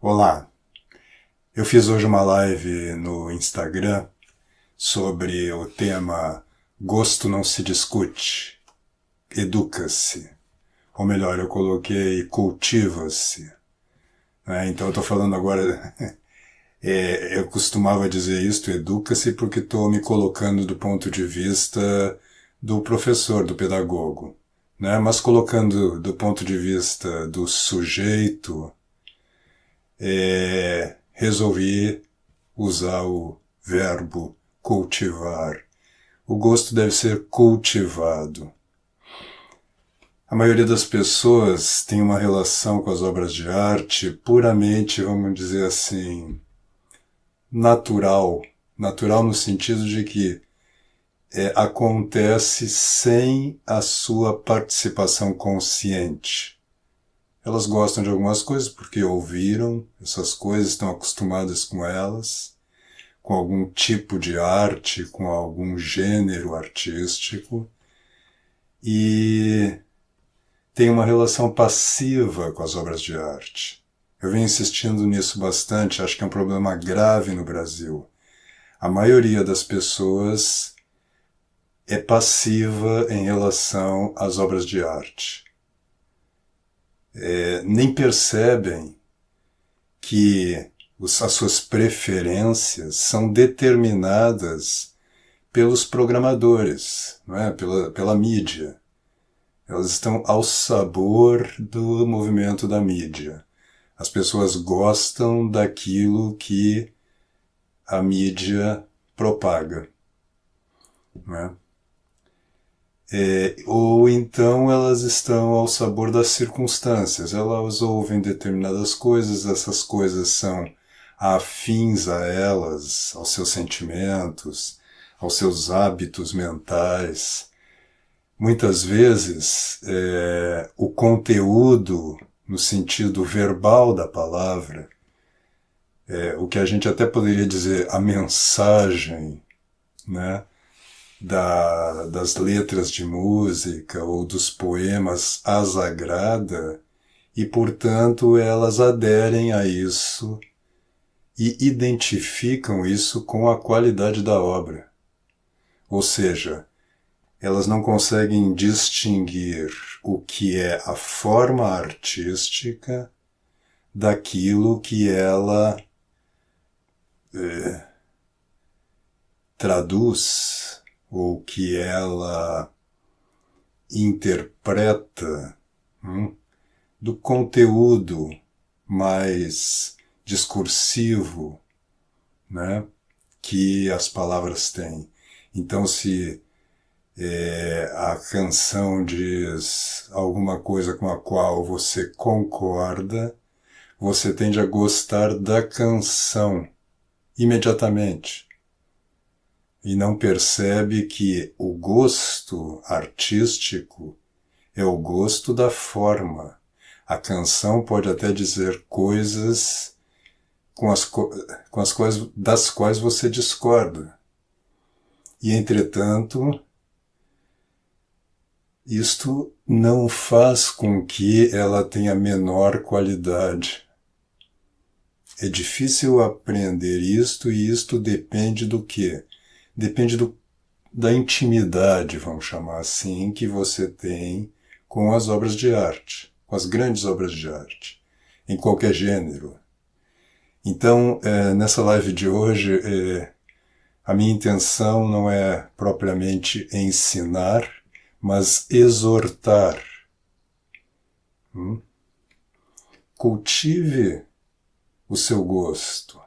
Olá, eu fiz hoje uma live no Instagram sobre o tema Gosto não se discute, educa-se. Ou melhor, eu coloquei cultiva-se. Então eu estou falando agora, eu costumava dizer isto, educa-se, porque estou me colocando do ponto de vista do professor, do pedagogo. Mas colocando do ponto de vista do sujeito, resolvi usar o verbo cultivar. O gosto deve ser cultivado. A maioria das pessoas tem uma relação com as obras de arte puramente, vamos dizer assim, natural. Natural no sentido de que acontece sem a sua participação consciente. Elas gostam de algumas coisas porque ouviram essas coisas, estão acostumadas com elas, com algum tipo de arte, com algum gênero artístico, e tem uma relação passiva com as obras de arte. Eu venho insistindo nisso bastante, acho que é um problema grave no Brasil. A maioria das pessoas é passiva em relação às obras de arte. Nem percebem que as suas preferências são determinadas pelos programadores, não é? pela mídia. Elas estão ao sabor do movimento da mídia. As pessoas gostam daquilo que a mídia propaga, não é? Ou então elas estão ao sabor das circunstâncias. Elas ouvem determinadas coisas, essas coisas são afins a elas, aos seus sentimentos, aos seus hábitos mentais. Muitas vezes, o conteúdo, no sentido verbal da palavra, o que a gente até poderia dizer a mensagem, né, das letras de música ou dos poemas as agrada e, portanto, elas aderem a isso e identificam isso com a qualidade da obra. Ou seja, elas não conseguem distinguir o que é a forma artística daquilo que ela traduz ou que ela interpreta do conteúdo mais discursivo, né, que as palavras têm. Então, se a canção diz alguma coisa com a qual você concorda, você tende a gostar da canção imediatamente. E não percebe que o gosto artístico é o gosto da forma. A canção pode até dizer coisas das quais você discorda. E, entretanto, isto não faz com que ela tenha menor qualidade. É difícil aprender isto, e isto depende do quê? Depende da intimidade, vamos chamar assim, que você tem com as obras de arte, com as grandes obras de arte, em qualquer gênero. Então, nessa live de hoje, a minha intenção não é propriamente ensinar, mas exortar. Cultive o seu gosto.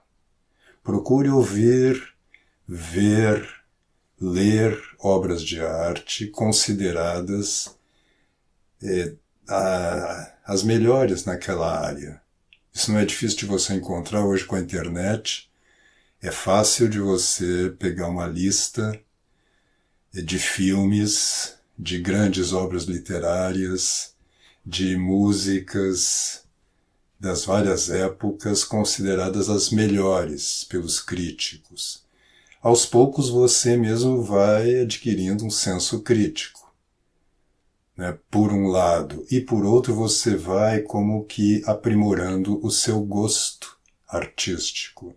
Procure ouvir, ver, ler obras de arte consideradas as melhores naquela área. Isso não é difícil de você encontrar hoje com a internet. É fácil de você pegar uma lista de filmes, de grandes obras literárias, de músicas das várias épocas consideradas as melhores pelos críticos. Aos poucos você mesmo vai adquirindo um senso crítico. né, por um lado, e por outro você vai como que aprimorando o seu gosto artístico,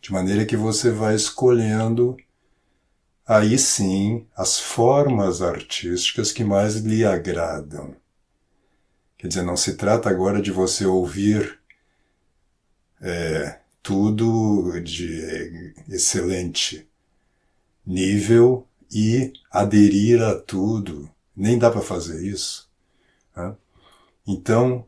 de maneira que você vai escolhendo aí sim as formas artísticas que mais lhe agradam. Quer dizer, não se trata agora de você ouvir tudo de excelente nível e aderir a tudo. Nem dá para fazer isso. Né? Então,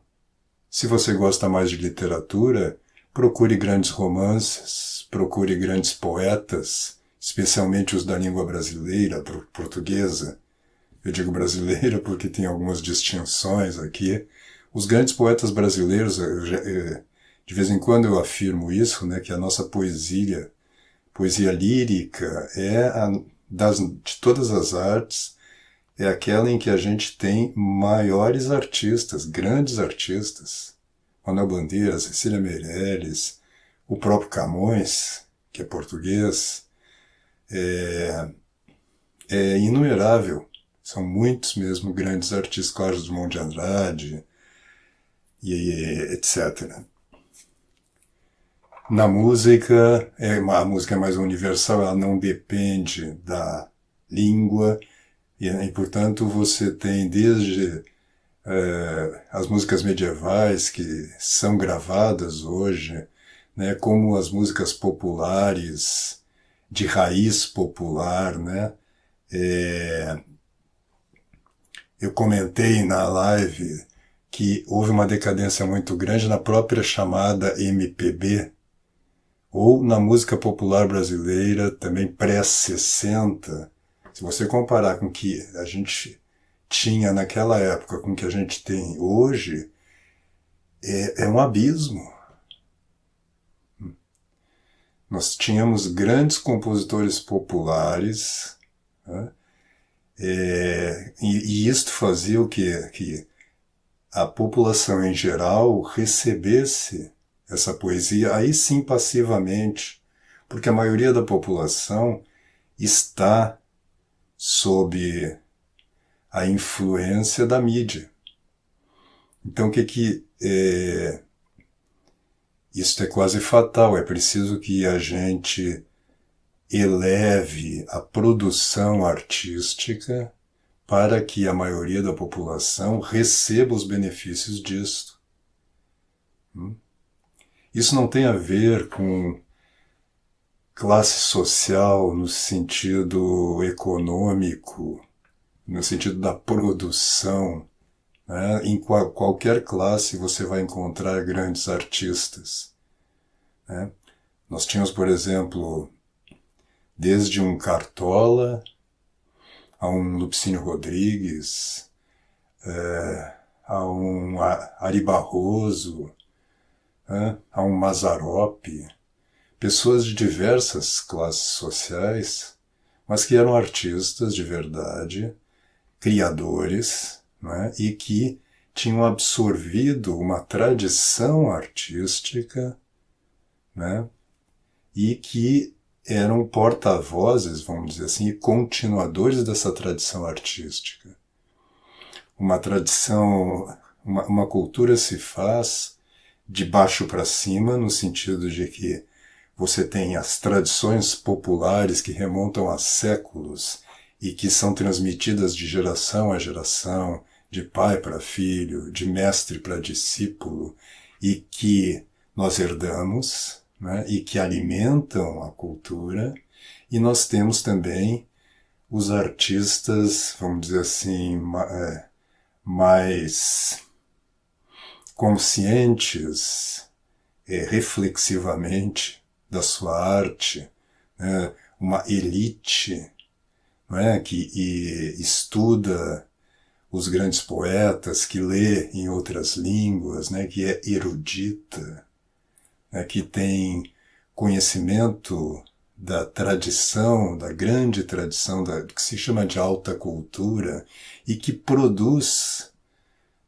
se você gosta mais de literatura, procure grandes romances, procure grandes poetas, especialmente os da língua brasileira, portuguesa. Eu digo brasileira porque tem algumas distinções aqui. Os grandes poetas brasileiros, de vez em quando eu afirmo isso, né, que a nossa poesia lírica de todas as artes, é aquela em que a gente tem maiores artistas, grandes artistas. Manuel Bandeira, Cecília Meirelles, o próprio Camões, que é português, é inumerável. São muitos mesmo grandes artistas, Cláudio Drummond de Andrade, e etc. Na música, a música é mais universal, ela não depende da língua, e portanto você tem desde as músicas medievais que são gravadas hoje, né, como as músicas populares, de raiz popular, né? Eu comentei na live que houve uma decadência muito grande na própria chamada MPB, ou na música popular brasileira, também pré-60. Se você comparar com o que a gente tinha naquela época com o que a gente tem hoje, é um abismo. Nós tínhamos grandes compositores populares, né? E isto fazia o quê? Que a população em geral recebesse essa poesia, aí sim passivamente, porque a maioria da população está sob a influência da mídia. Então, isso é quase fatal. É preciso que a gente eleve a produção artística para que a maioria da população receba os benefícios disto. Isso não tem a ver com classe social no sentido econômico, no sentido da produção. Né? Em qualquer classe você vai encontrar grandes artistas. Né? Nós tínhamos, por exemplo, desde um Cartola a um Lupicínio Rodrigues, a um Ari Barroso, a um Mazzaropi, pessoas de diversas classes sociais, mas que eram artistas de verdade, criadores, né, e que tinham absorvido uma tradição artística, né, e que eram porta-vozes, vamos dizer assim, e continuadores dessa tradição artística. Uma tradição, uma cultura se faz de baixo para cima, no sentido de que você tem as tradições populares que remontam a séculos e que são transmitidas de geração a geração, de pai para filho, de mestre para discípulo, e que nós herdamos, né, e que alimentam a cultura. E nós temos também os artistas, vamos dizer assim, mais conscientes, reflexivamente da sua arte, né, uma elite, né, que estuda os grandes poetas, que lê em outras línguas, né, que é erudita, né, que tem conhecimento da tradição, da grande tradição, que se chama de alta cultura, e que produz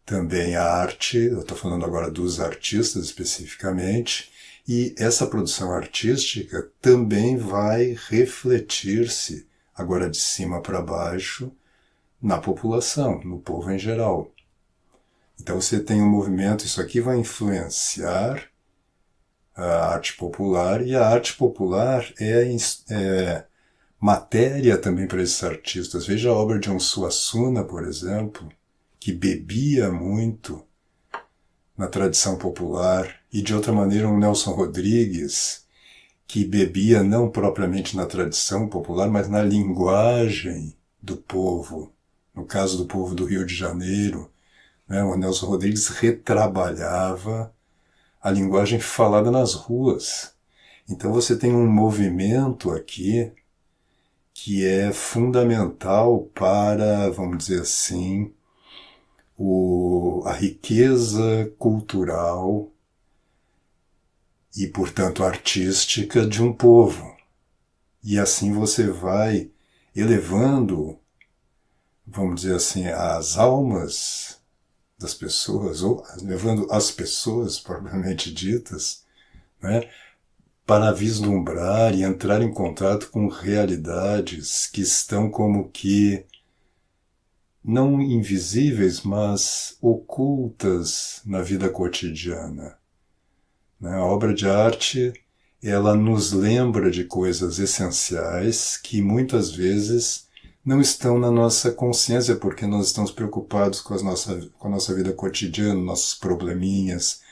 também a arte. Eu estou falando agora dos artistas especificamente, e essa produção artística também vai refletir-se, agora de cima para baixo, na população, no povo em geral. Então você tem um movimento, isso aqui vai influenciar a arte popular, e a arte popular é matéria também para esses artistas. Veja a obra de um Suassuna, por exemplo, que bebia muito na tradição popular, e de outra maneira um Nelson Rodrigues, que bebia não propriamente na tradição popular, mas na linguagem do povo, no caso do povo do Rio de Janeiro, né? O Nelson Rodrigues retrabalhava a linguagem falada nas ruas. Então você tem um movimento aqui que é fundamental para, vamos dizer assim, a riqueza cultural e, portanto, artística de um povo. E assim você vai elevando, vamos dizer assim, as almas das pessoas, ou levando as pessoas, propriamente ditas, né, para vislumbrar e entrar em contato com realidades que estão como que não invisíveis, mas ocultas na vida cotidiana. A obra de arte, ela nos lembra de coisas essenciais que muitas vezes não estão na nossa consciência, porque nós estamos preocupados com a nossa vida cotidiana, nossos probleminhas,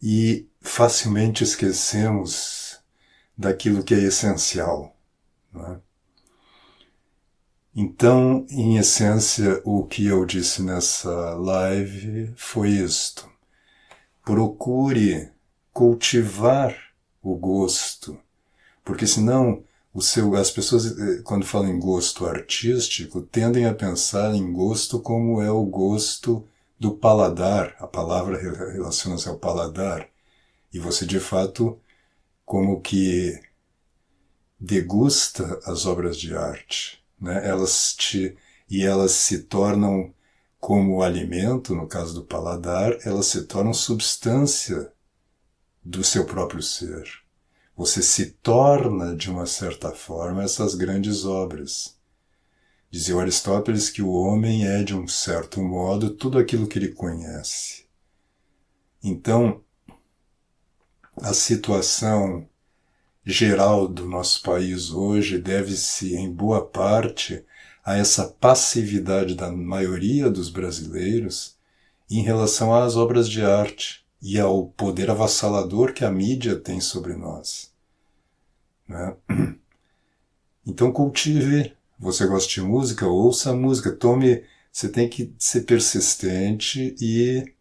e facilmente esquecemos daquilo que é essencial. Não é? Então, em essência, o que eu disse nessa live foi isto. Procure cultivar o gosto, porque senão as pessoas, quando falam em gosto artístico, tendem a pensar em gosto como é o gosto do paladar. A palavra relaciona-se ao paladar. E você, de fato, como que degusta as obras de arte, né? Elas se tornam como alimento, no caso do paladar, elas se tornam substância do seu próprio ser. Você se torna, de uma certa forma, essas grandes obras. Dizia o Aristóteles que o homem é, de um certo modo, tudo aquilo que ele conhece. Então, a situação geral do nosso país hoje deve-se, em boa parte, a essa passividade da maioria dos brasileiros em relação às obras de arte e ao poder avassalador que a mídia tem sobre nós. Né? Então cultive, você gosta de música, ouça a música, você tem que ser persistente e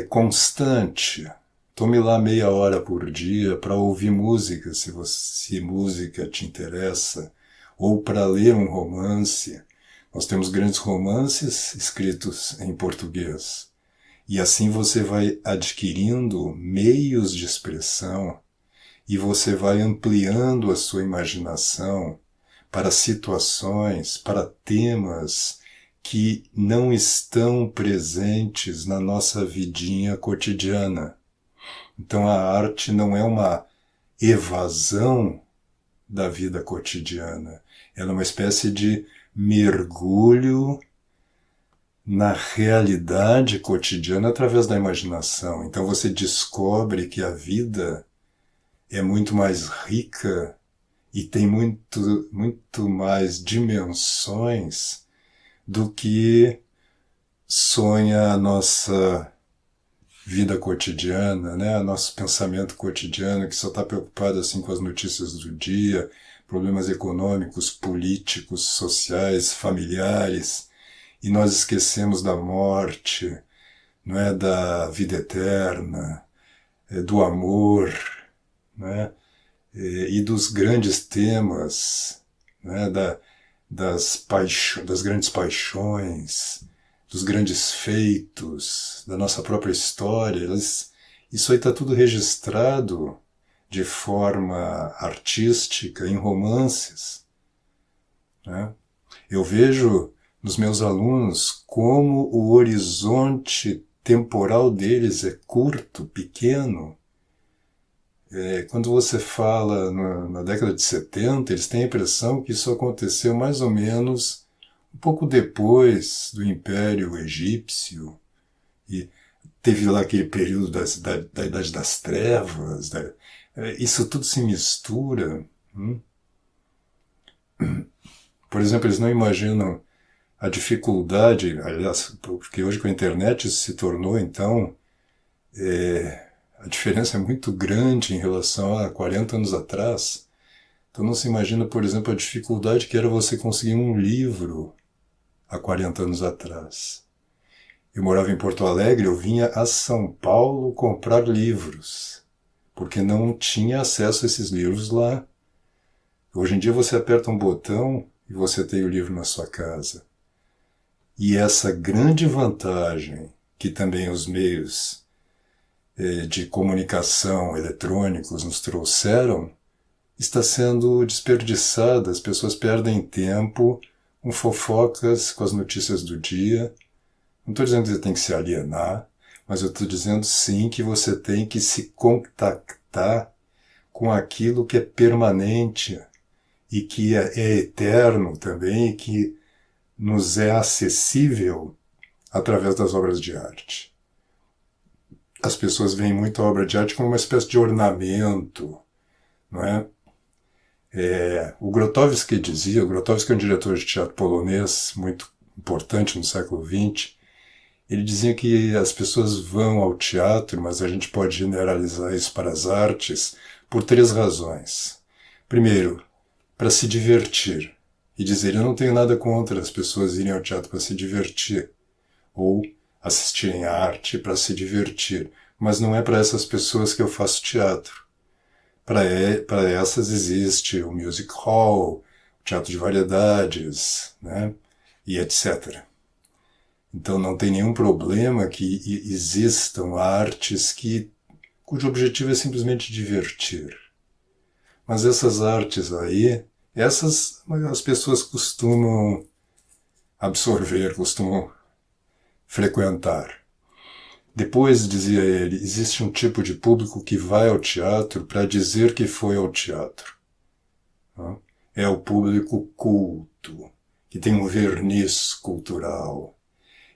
constante. Tome lá meia hora por dia para ouvir música, se música te interessa, ou para ler um romance. Nós temos grandes romances escritos em português. E assim você vai adquirindo meios de expressão e você vai ampliando a sua imaginação para situações, para temas que não estão presentes na nossa vidinha cotidiana. Então a arte não é uma evasão da vida cotidiana. Ela é uma espécie de mergulho na realidade cotidiana através da imaginação. Então você descobre que a vida é muito mais rica e tem muito mais dimensões do que sonha a nossa vida cotidiana, né? Nosso pensamento cotidiano que só está preocupado assim com as notícias do dia, problemas econômicos, políticos, sociais, familiares, e nós esquecemos da morte, não é, da vida eterna, do amor, né? E dos grandes temas, né? Das grandes paixões, dos grandes feitos, da nossa própria história. Isso aí está tudo registrado de forma artística em romances. Né? Eu vejo nos meus alunos como o horizonte temporal deles é curto, pequeno. Quando você fala na década de 70, eles têm a impressão que isso aconteceu mais ou menos um pouco depois do Império Egípcio, e teve lá aquele período da Idade das Trevas, isso tudo se mistura. hum. Por exemplo, eles não imaginam a dificuldade, aliás, porque hoje com a internet isso se tornou, então, a diferença é muito grande em relação a 40 anos atrás. Então não se imagina, por exemplo, a dificuldade que era você conseguir um livro há 40 anos atrás. Eu morava em Porto Alegre, eu vinha a São Paulo comprar livros, porque não tinha acesso a esses livros lá. Hoje em dia você aperta um botão e você tem o livro na sua casa. E essa grande vantagem que também os meios de comunicação eletrônicos nos trouxeram está sendo desperdiçada. As pessoas perdem tempo com fofocas, com as notícias do dia. Não estou dizendo que você tem que se alienar, mas eu estou dizendo sim que você tem que se contactar com aquilo que é permanente e que é eterno também e que nos é acessível através das obras de arte. As pessoas veem muito a obra de arte como uma espécie de ornamento, não é? O Grotowski dizia, o Grotowski é um diretor de teatro polonês muito importante no século XX, ele dizia que as pessoas vão ao teatro, mas a gente pode generalizar isso para as artes por 3 razões. Primeiro, para se divertir. E dizer, eu não tenho nada contra as pessoas irem ao teatro para se divertir, ou assistirem à arte para se divertir, mas não é para essas pessoas que eu faço teatro. Para essas existe o music hall, o teatro de variedades, né? E etc. Então não tem nenhum problema que existam artes cujo objetivo é simplesmente divertir. Mas essas artes aí, essas as pessoas costumam absorver, costumam frequentar. Depois, dizia ele, existe um tipo de público que vai ao teatro para dizer que foi ao teatro. É o público culto, que tem um verniz cultural.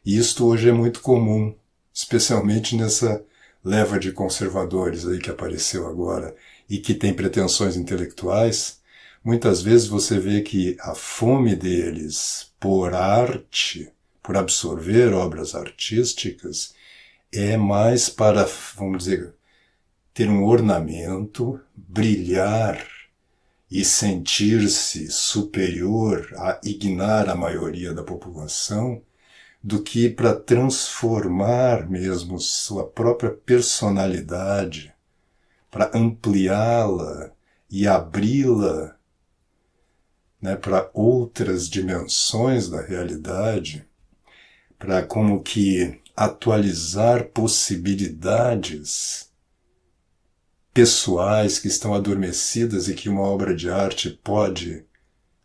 E isto hoje é muito comum, especialmente nessa leva de conservadores aí que apareceu agora e que tem pretensões intelectuais. Muitas vezes você vê que a fome deles por arte, por absorver obras artísticas, é mais para, vamos dizer, ter um ornamento, brilhar e sentir-se superior a ignar a maioria da população, do que para transformar mesmo sua própria personalidade, para ampliá-la e abri-la, né, para outras dimensões da realidade, para como que atualizar possibilidades pessoais que estão adormecidas e que uma obra de arte pode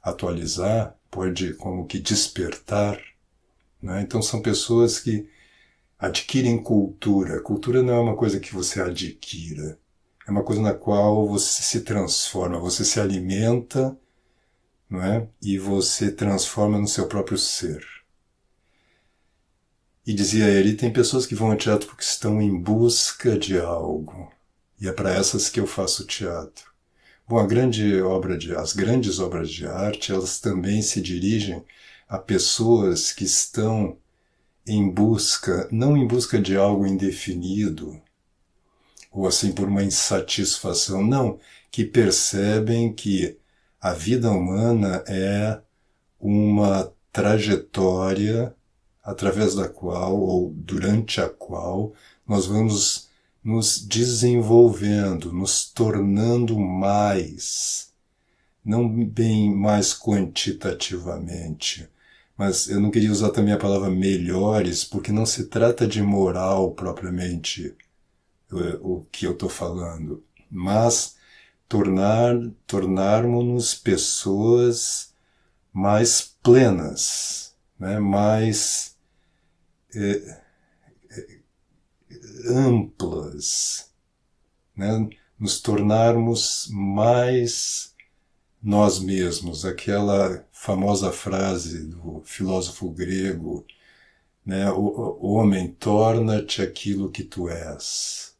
atualizar, pode como que despertar, né? Então são pessoas que adquirem cultura. Cultura não é uma coisa que você adquira, é uma coisa na qual você se transforma, você se alimenta, não é? E você transforma no seu próprio ser. E dizia ele, tem pessoas que vão ao teatro porque estão em busca de algo. E é para essas que eu faço teatro. Bom, as grandes obras de arte, elas também se dirigem a pessoas que estão em busca, não em busca de algo indefinido, ou assim por uma insatisfação, não, que percebem que a vida humana é uma trajetória através da qual, ou durante a qual, nós vamos nos desenvolvendo, nos tornando mais, não bem mais quantitativamente, mas eu não queria usar também a palavra melhores, porque não se trata de moral propriamente o que eu estou falando, mas tornarmos-nos pessoas mais plenas, né? Mais amplas, né? nos tornarmos mais nós mesmos. Aquela famosa frase do filósofo grego, né? Homem, torna-te aquilo que tu és.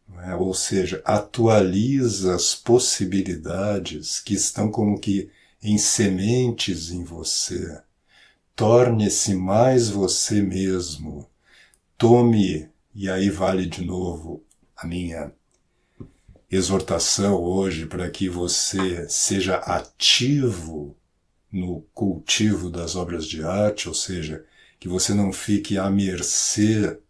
Né? Ou seja, atualiza as possibilidades que estão como que em sementes em você. Torne-se mais você mesmo. Tome, e aí vale de novo a minha exortação hoje para que você seja ativo no cultivo das obras de arte, ou seja, que você não fique à mercê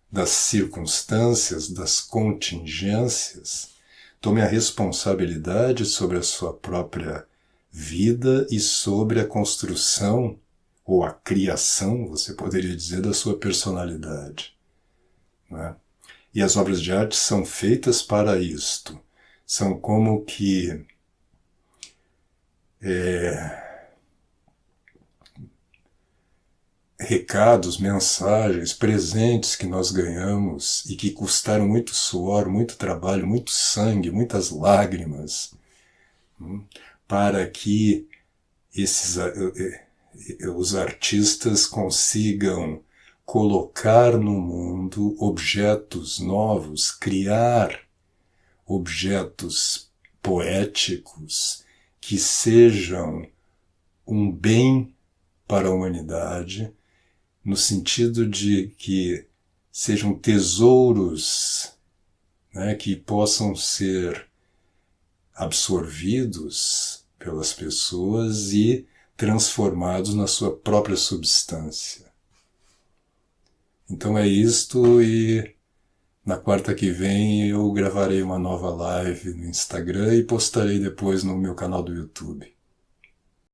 das circunstâncias, das contingências. Tome a responsabilidade sobre a sua própria vida e sobre a construção ou a criação, você poderia dizer, da sua personalidade. Né? E as obras de arte são feitas para isto. São como que recados, mensagens, presentes que nós ganhamos e que custaram muito suor, muito trabalho, muito sangue, muitas lágrimas, para que os artistas consigam colocar no mundo objetos novos, criar objetos poéticos que sejam um bem para a humanidade, no sentido de que sejam tesouros, né, que possam ser absorvidos pelas pessoas e transformados na sua própria substância. Então é isto, e na quarta que vem eu gravarei uma nova live no Instagram e postarei depois no meu canal do YouTube.